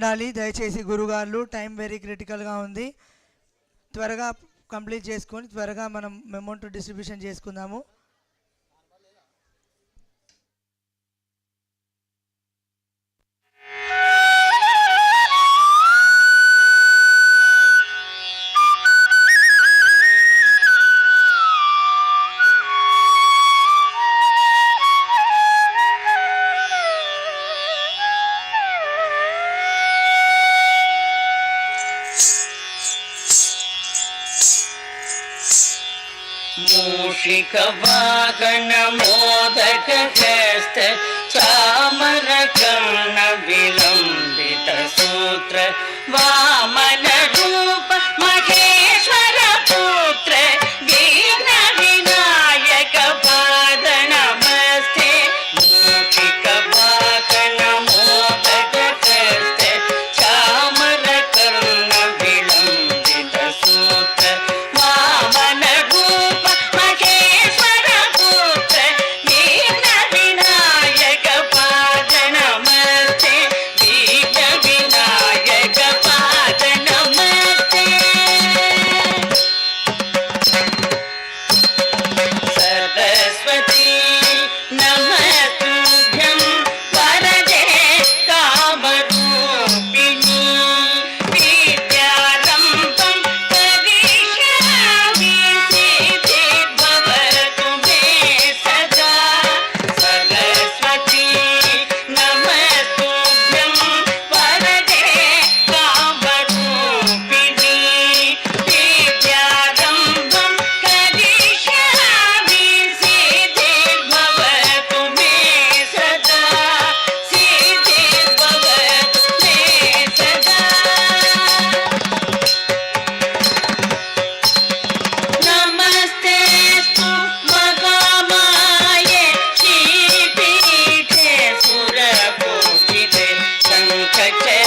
ఉండాలి దయచేసి గురుగారు. టైం వెరీ క్రిటికల్గా ఉంది. త్వరగా కంప్లీట్ చేసుకొని త్వరగా మనం అమౌంట్ డిస్ట్రిబ్యూషన్ చేసుకుందాము. मूषिक वाहन मोदक हस्त चामर कर्ण विलंबित सूत्र वामन रूप महेश्वर पुत्र दीन विनायक पाद नमस्ते। मूषिक वाहन मोदक हस्त चामर कर्ण विलंबित सूत्र वामन Check.